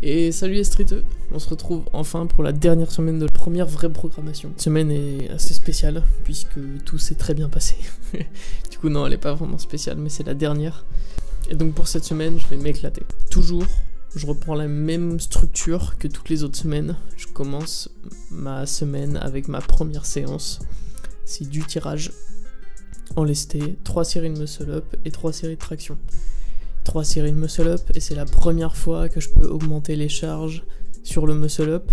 Et salut les streeteux, on se retrouve enfin pour la dernière semaine de la première vraie programmation. Cette semaine est assez spéciale puisque tout s'est très bien passé. Du coup non, elle est pas vraiment spéciale mais c'est la dernière. Et donc pour cette semaine, je vais m'éclater. Toujours, je reprends la même structure que toutes les autres semaines. Je commence ma semaine avec ma première séance. C'est du tirage en lesté, 3 séries de muscle-up et 3 séries de traction. 3 séries de muscle-up et c'est la première fois que je peux augmenter les charges sur le muscle-up.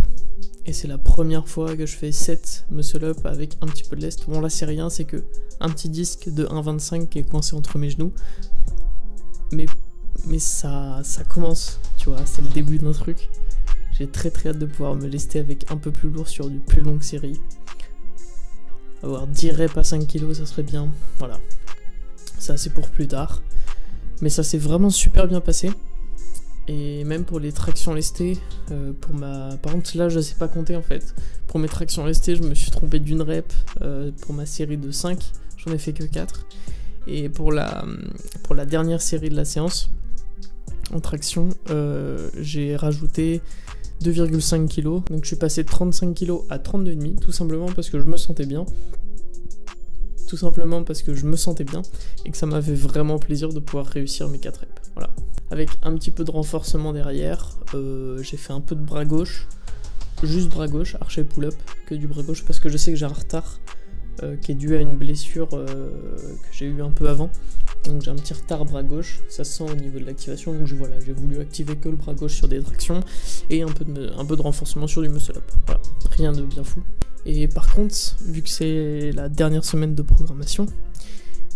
Et c'est la première fois que je fais 7 muscle-up avec un petit peu de lest. Bon là c'est rien, c'est que un petit disque de 1,25 qui est coincé entre mes genoux. Mais ça commence, tu vois, c'est le début d'un truc. J'ai très hâte de pouvoir me lester avec un peu plus lourd sur du plus longue série. Avoir 10 reps à 5 kg, ça serait bien, voilà. Ça c'est pour plus tard. Mais ça s'est vraiment super bien passé. Et même pour les tractions lestées, par contre là je sais pas compter en fait. Pour mes tractions lestées, je me suis trompé d'une rep pour ma série de 5, j'en ai fait que 4. Et pour la dernière série de la séance, en traction, j'ai rajouté 2,5 kg. Donc je suis passé de 35 kg à 32,5, tout simplement parce que je me sentais bien. Tout simplement parce que je me sentais bien et que ça m'avait vraiment plaisir de pouvoir réussir mes 4 reps. Voilà. Avec un petit peu de renforcement derrière, j'ai fait un peu de bras gauche, juste bras gauche, arché pull-up, que du bras gauche parce que je sais que j'ai un retard qui est dû à une blessure que j'ai eu un peu avant. Donc j'ai un petit retard bras gauche, ça se sent au niveau de l'activation, donc voilà, j'ai voulu activer que le bras gauche sur des tractions et un peu de renforcement sur du muscle-up. Voilà, rien de bien fou. Et par contre, vu que c'est la dernière semaine de programmation,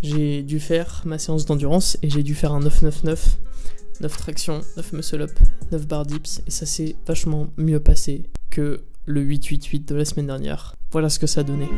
j'ai dû faire ma séance d'endurance et j'ai dû faire un 9-9-9, 9 tractions, 9 muscle-up, 9 bar dips, et ça s'est vachement mieux passé que le 8-8-8 de la semaine dernière. Voilà ce que ça donnait.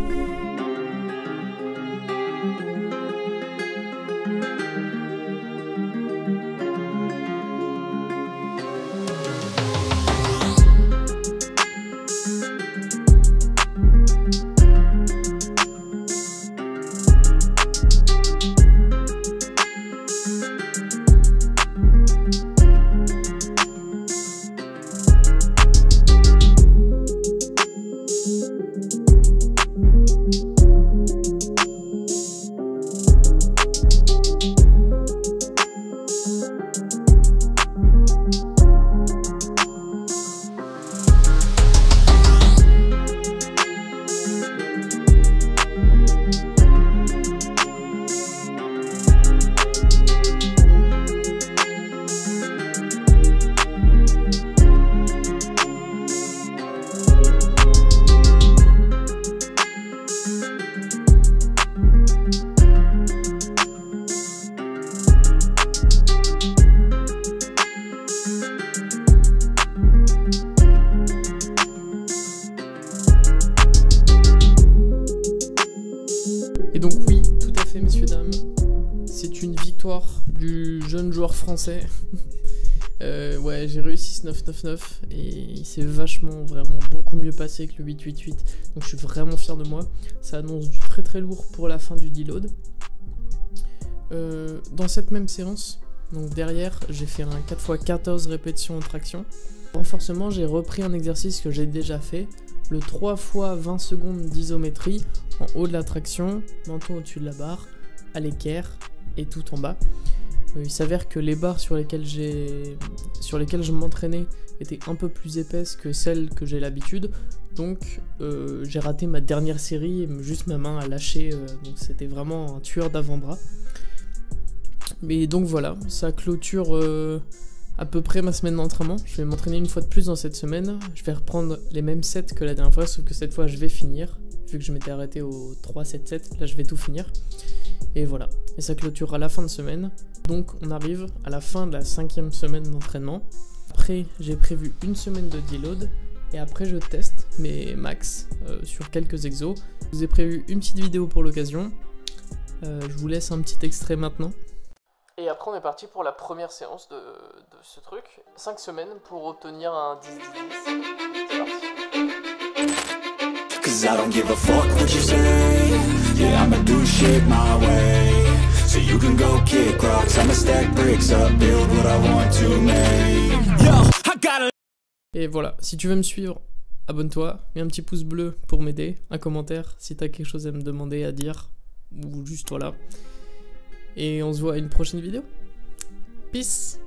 Et donc oui, tout à fait messieurs dames, c'est une victoire du jeune joueur français. Ouais, j'ai réussi ce 9-9-9 et il s'est vraiment beaucoup mieux passé que le 8-8-8. Donc je suis vraiment fier de moi. Ça annonce du très lourd pour la fin du deload. Dans cette même séance, donc derrière, j'ai fait un 4x14 répétitions en traction. Renforcement, j'ai repris un exercice que j'ai déjà fait, le 3 x 20 secondes d'isométrie en haut de la traction, menton au-dessus de la barre, à l'équerre et tout en bas. Il s'avère que les barres sur lesquelles je m'entraînais étaient un peu plus épaisses que celles que j'ai l'habitude, donc j'ai raté ma dernière série et juste ma main a lâché, donc c'était vraiment un tueur d'avant-bras. Mais donc voilà, ça clôture à peu près ma semaine d'entraînement. Je vais m'entraîner une fois de plus dans cette semaine. Je vais reprendre les mêmes sets que la dernière fois, sauf que cette fois je vais finir. Vu que je m'étais arrêté au 3-7-7, là je vais tout finir. Et voilà, et ça clôturera la fin de semaine. Donc on arrive à la fin de la 5e semaine d'entraînement. Après j'ai prévu une semaine de deload. Et après je teste mes max sur quelques exos. Je vous ai prévu une petite vidéo pour l'occasion. Je vous laisse un petit extrait maintenant. Et après on est parti pour la première séance de ce truc. 5 semaines pour obtenir un 10-10-10. C'est parti. Cause I don't give a fuck what you say. Yeah, I'ma do shit my way. So you can go kick rocks, I'ma stack bricks up, build what I want to make. Yo, I Et voilà, si tu veux me suivre, abonne-toi, mets un petit pouce bleu pour m'aider, un commentaire si t'as quelque chose à me demander, à dire, ou juste voilà. Et on se voit à une prochaine vidéo. Peace!